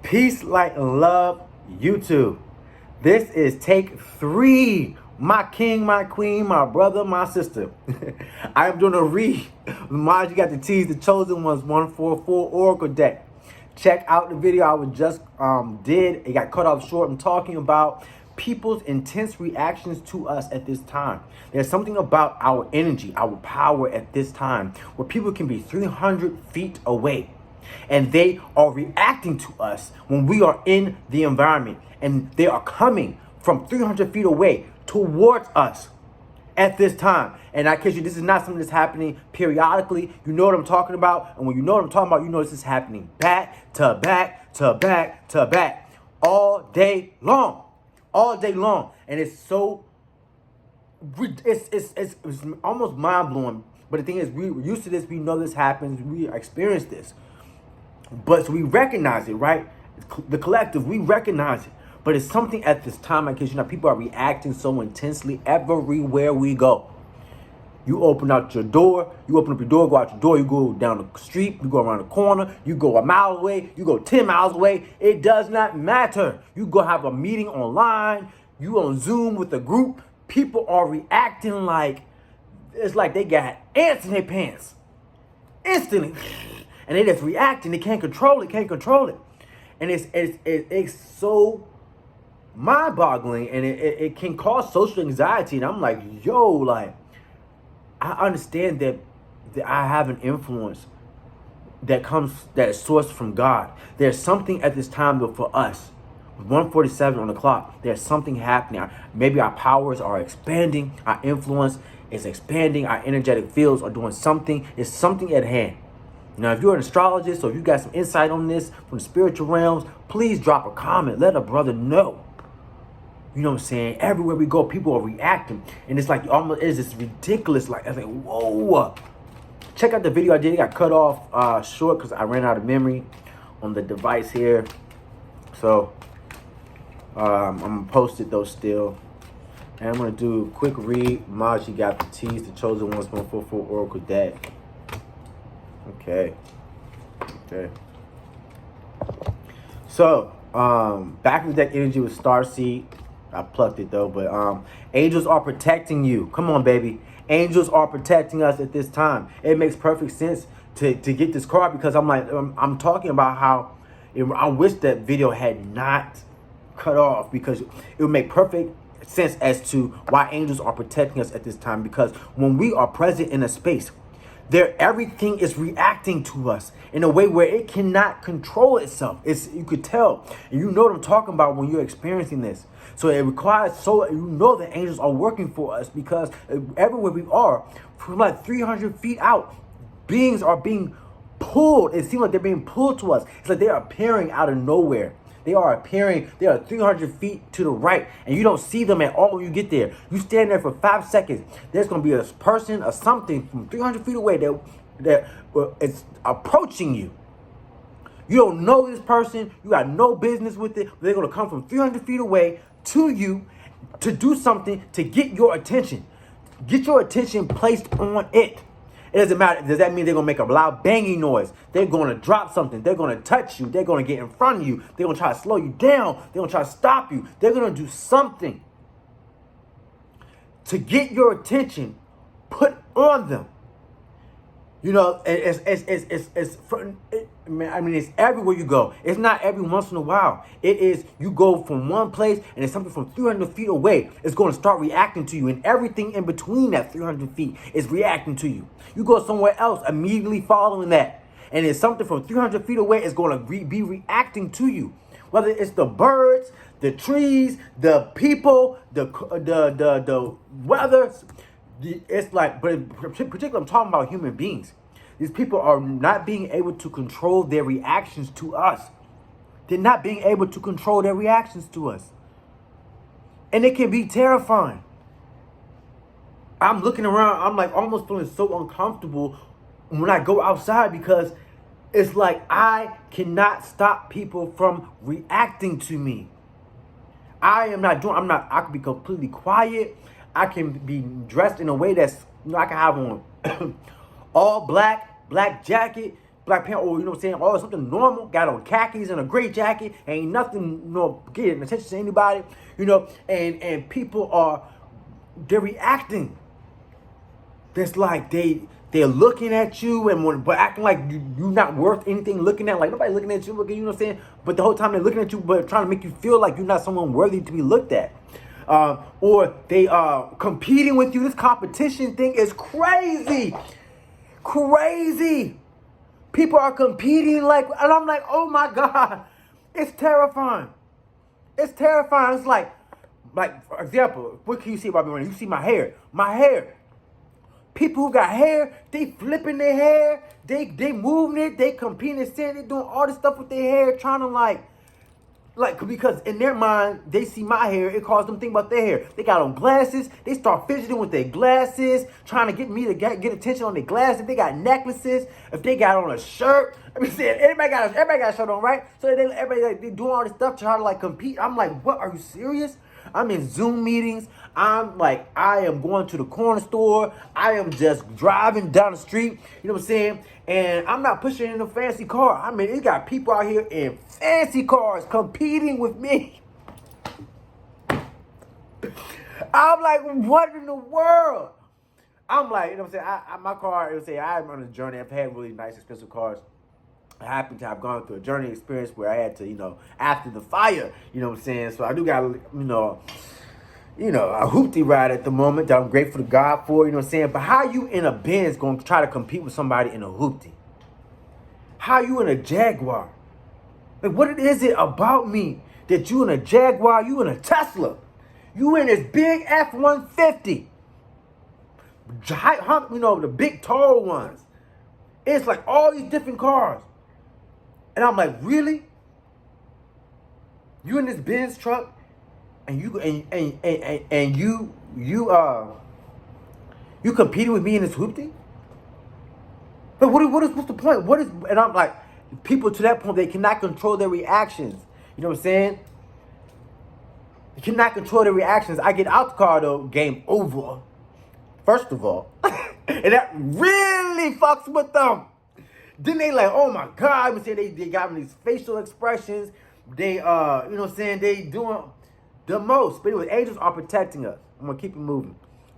Peace, light, and love, YouTube. This is take 3. My king, my queen, my brother, my sister. I am doing a read. Mind you got the T's, the chosen ones, 144 Oracle deck. Check out the video I was just did. It got cut off short. I'm talking about people's intense reactions to us at this time. There's something about our energy, our power at this time, where people can be 300 feet away and they are reacting to us when we are in the environment, and they are coming from 300 feet away towards us at this time. And I kid you, this is not something that's happening periodically. You know what I'm talking about, and when you know what I'm talking about, you know this is happening back to back to back to back all day long. And it's so it's almost mind-blowing. But the thing is, we're used to this. We know this happens. We experience this, but so we recognize it, right? The collective, we recognize it. But it's something at this time, because people are reacting so intensely everywhere we go. You open up your door, go out your door, you go down the street, you go around the corner, you go a mile away, you go 10 miles away. It does not matter. You go have a meeting online, you on Zoom with a group. People are reacting like, it's like they got ants in their pants instantly. And they just reacting. They can't control it. And it's so mind-boggling, and it can cause social anxiety. And I'm like, yo, like, I understand that I have an influence that is sourced from God. There's something at this time though for us. 1:47 on the clock. There's something happening. Maybe our powers are expanding. Our influence is expanding. Our energetic fields are doing something. It's something at hand. Now, if you're an astrologist or you got some insight on this from the spiritual realms, please drop a comment. Let a brother know. You know what I'm saying? Everywhere we go, people are reacting. And it's like, almost, it's just ridiculous. Like, I was like, whoa. Check out the video I did. It got cut off short because I ran out of memory on the device here. So, I'm going to post it, though, still. And I'm going to do a quick read. Maj, you got the T's, the chosen ones, 144 Oracle deck. Okay. So, back in the deck energy with Starseed. I plucked it though, but angels are protecting you. Come on, baby. Angels are protecting us at this time. It makes perfect sense to get this card, because I'm talking about how I wish that video had not cut off, because it would make perfect sense as to why angels are protecting us at this time. Because when we are present in a space, everything is reacting to us in a way where it cannot control itself. You could tell, and you know what I'm talking about when you're experiencing this. So it requires, the angels are working for us, because everywhere we are, from like 300 feet out, beings are being pulled. It seems like they're being pulled to us. It's like they're appearing out of nowhere. They are 300 feet to the right, and you don't see them at all when you get there. You stand there for 5 seconds. There's going to be a person or something from 300 feet away that is approaching you. You don't know this person. You got no business with it. They're going to come from 300 feet away to you to do something to get your attention. Get your attention placed on it. It doesn't matter. Does that mean they're going to make a loud banging noise? They're going to drop something. They're going to touch you. They're going to get in front of you. They're going to try to slow you down. They're going to try to stop you. They're going to do something to get your attention put on them. You know, it's everywhere you go. It's not every once in a while. It is, you go from one place and it's something from 300 feet away. It's going to start reacting to you, and everything in between that 300 feet is reacting to you. You go somewhere else immediately following that, and it's something from 300 feet away is going to be reacting to you. Whether it's the birds, the trees, the people, the weather. It's like, but in particular, I'm talking about human beings. These people are not being able to control their reactions to us. They're not being able to control their reactions to us. And it can be terrifying. I'm looking around, I'm like almost feeling so uncomfortable when I go outside, because it's like I cannot stop people from reacting to me. I can be completely quiet. I can be dressed in a way that's, I can have on all black jacket, Black Panther, or you know what I'm saying, or something normal, got on khakis and a gray jacket, ain't nothing, you know, getting attention to anybody, you know, and people they're reacting. That's like they're looking at you but acting like you're not worth anything looking at. Like nobody looking at you, you know what I'm saying? But the whole time they're looking at you, but trying to make you feel like you're not someone worthy to be looked at. Or they competing with you. This competition thing is crazy. Crazy. People are competing and I'm like, oh my God. It's terrifying. It's terrifying. It's like for example, what can you see about me right now? You see my hair. My hair. People who got hair, they flipping their hair, they moving it, they competing, they doing all this stuff with their hair, trying to like because in their mind, they see my hair, it causes them to think about their hair. They got on glasses, they start fidgeting with their glasses, trying to get me to get attention on their glasses. They got necklaces, if they got on a shirt, everybody got a shirt on, right? So they doing all this stuff to try to like compete. I'm like, what? Are you serious? I'm in Zoom meetings. I'm like, I am going to the corner store. I am just driving down the street. You know what I'm saying? And I'm not pushing in a fancy car. I mean, it got people out here in fancy cars competing with me. I'm like, what in the world? I'm like, you know what I'm saying? My car, you know, I'm on a journey. I've had really nice, expensive cars. I happen to have gone through a journey experience where I had to, you know, after the fire, you know what I'm saying? So I do got, you know, a hoopty ride at the moment that I'm grateful to God for, you know what I'm saying? But how you in a Benz going to try to compete with somebody in a hoopty? How you in a Jaguar? Like, what is it about me that you in a Jaguar, you in a Tesla? You in this big F-150. You know, the big tall ones. It's like all these different cars. And I'm like, really? You in this Benz truck, and you competing with me in this hoopty? But what's the point? And I'm like, people to that point, they cannot control their reactions. You know what I'm saying? They cannot control their reactions. I get out the car though, game over. First of all, and that really fucks with them. Then they like, oh my God, I'm saying they got these facial expressions. They, you know what I'm saying, they doing the most. But anyway, angels are protecting us. I'm going to keep it moving.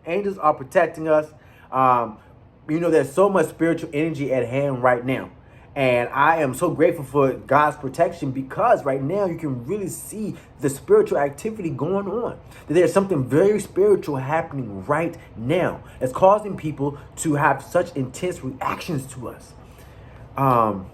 Angels are protecting us. You know, there's so much spiritual energy at hand right now. And I am so grateful for God's protection because right now you can really see the spiritual activity going on. There's something very spiritual happening right now. It's causing people to have such intense reactions to us. And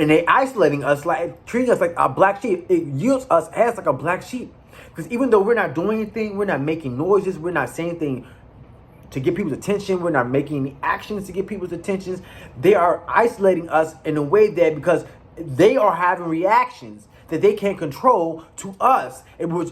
they isolating us, like treating us like a black sheep. It yields us as like a black sheep. Because even though we're not doing anything, we're not making noises, we're not saying anything to get people's attention, we're not making any actions to get people's attentions, they are isolating us in a way that because they are having reactions that they can't control to us, in which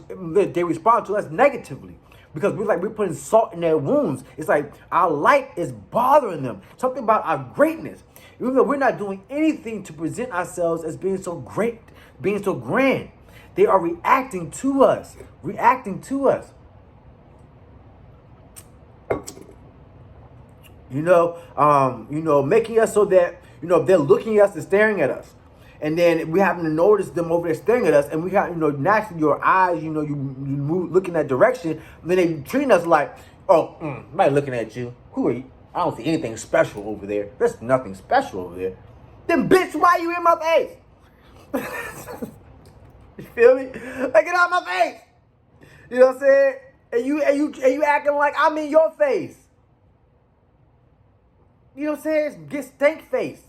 they respond to us negatively. Because we're putting salt in their wounds. It's like our light is bothering them. Something about our greatness. Even though we're not doing anything to present ourselves as being so great, being so grand, they are reacting to us. Making us so that, they're looking at us and staring at us. And then we happen to notice them over there staring at us, and we got, naturally your eyes, you move looking that direction, and then they treating us like, somebody looking at you. Who are you? I don't see anything special over there. There's nothing special over there. Then bitch, why you in my face? You feel me? Like, get out of my face. You know what I'm saying? And you acting like I'm in your face. You know what I'm saying? Get stank face.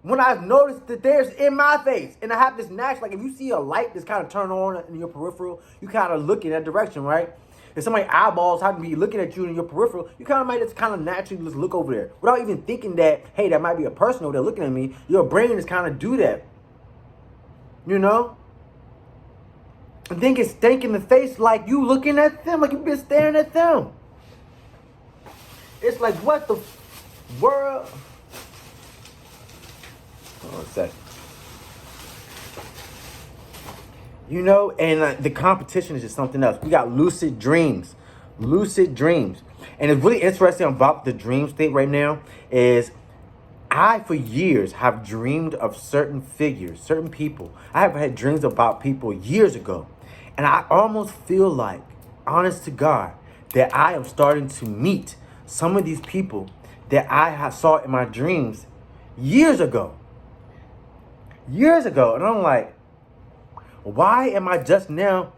When I've noticed that there's in my face, and I have this natural, like if you see a light that's kind of turned on in your peripheral, you kind of look in that direction, right? If somebody's eyeballs happen to be looking at you in your peripheral, you kind of might just kind of naturally just look over there without even thinking that, hey, that might be a person over there looking at me. Your brain is kind of do that, And then get stank in the face like you looking at them, like you've been staring at them. It's like, what the world? Hold on a second. And the competition is just something else. We got lucid dreams. And it's really interesting about the dream state right now is I, for years, have dreamed of certain figures, certain people. I have had dreams about people years ago. And I almost feel like, honest to God, that I am starting to meet some of these people that I have saw in my dreams years ago. Years ago. And I'm like, why am I just now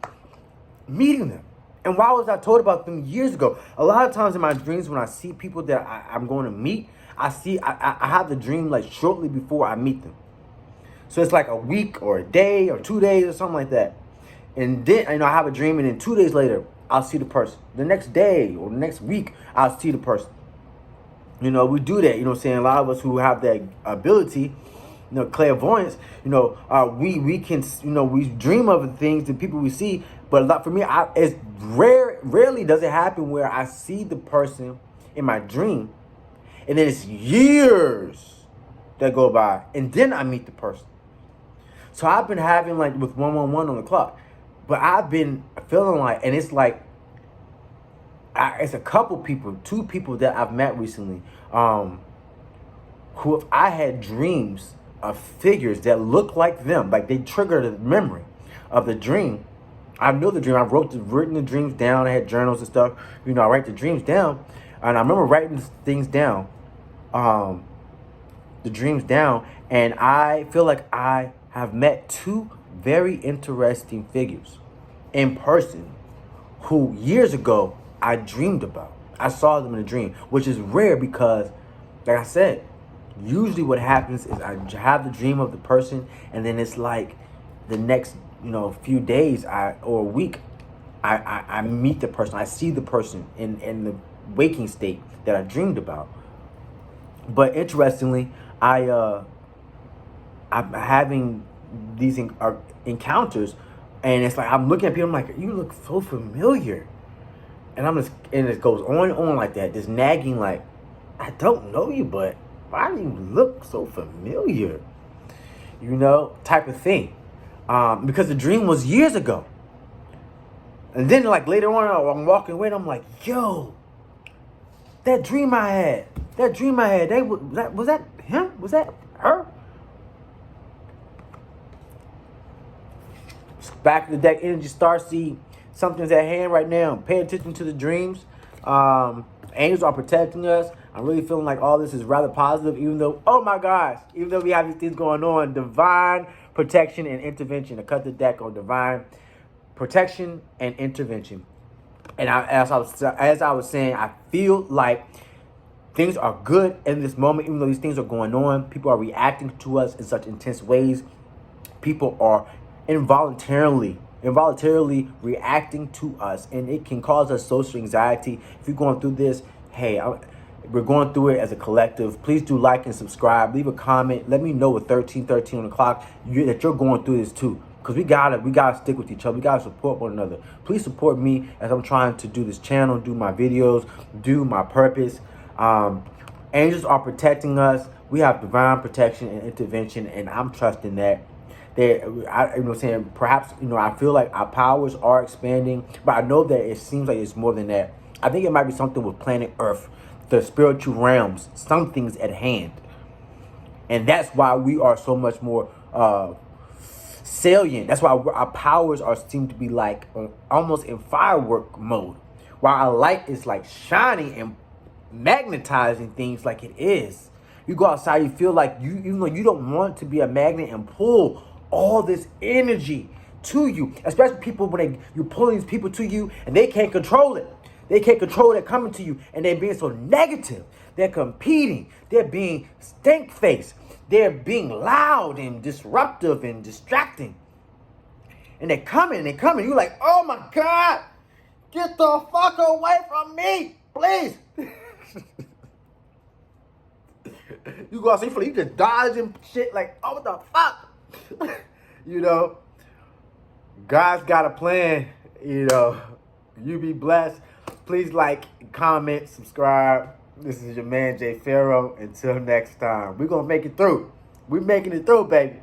meeting them? And why was I told about them years ago? A lot of times in my dreams, when I see people that I'm going to meet, I have the dream like shortly before I meet them. So it's like a week or a day or 2 days or something like that. And then, I have a dream, and then 2 days later, I'll see the person. The next day or the next week, I'll see the person. We do that. I'm saying? A lot of us who have that ability, clairvoyance, we can, we dream of the things, the people we see. But a lot for me, it's rarely does it happen where I see the person in my dream, and then it's years that go by, and then I meet the person. So I've been having like with 111 on the clock, but I've been feeling like, and it's like, it's a couple people, 2 people that I've met recently, who if I had dreams of figures that look like them, like they triggered a memory of the dream. I know the dream. I've written the dreams down. I had journals and stuff. I write the dreams down, and I remember writing things down, the dreams down, and I feel like I have met 2 very interesting figures in person who years ago I dreamed about. I saw them in a dream, which is rare because, like I said, usually what happens is I have the dream of the person, and then it's like the next few days or a week, I meet the person. I see the person in the waking state that I dreamed about. But interestingly, I'm having these encounters, and it's like I'm looking at people. I'm like, you look so familiar, and it goes on and on like that. This nagging, like, I don't know you, but why do you look so familiar? Type of thing. Because the dream was years ago. And then like later on, I'm walking away, and I'm like, yo, that dream I had, was that him? Was that her? Back to the deck, energy, starseed. Something's at hand right now. Pay attention to the dreams. Angels are protecting us. I'm really feeling like all this is rather positive, even though, oh my gosh, even though we have these things going on, divine protection and intervention. I cut the deck on divine protection and intervention. And as I was saying, I feel like things are good in this moment, even though these things are going on. People are reacting to us in such intense ways. People are involuntarily reacting to us, and it can cause us social anxiety. If you're going through this, hey, we're going through it as a collective. Please do like and subscribe. Leave a comment. Let me know at 13:13 on the clock that you're going through this too. Because we gotta stick with each other. We gotta support one another. Please support me as I'm trying to do this channel, do my videos, do my purpose. Angels are protecting us. We have divine protection and intervention, and I'm trusting that. Perhaps, I feel like our powers are expanding, but I know that it seems like it's more than that. I think it might be something with planet Earth, the spiritual realms, something's at hand. And that's why we are so much more salient. That's why our powers seem to be like almost in firework mode. While our light is like shining and magnetizing things like it is. You go outside, you feel like even though you don't want to be a magnet and pull all this energy to you, especially people when you're pulling these people to you and they can't control it. They can't control it coming to you, and they're being so negative. They're competing. They're being stink-faced. They're being loud and disruptive and distracting. And they're coming. You're like, oh my God, get the fuck away from me, please. You go outside, you just dodging shit like, oh, what the fuck? God's got a plan. You be blessed. Please like, comment, subscribe. This is your man, J-Pharaoh. Until next time, we're going to make it through. We're making it through, baby.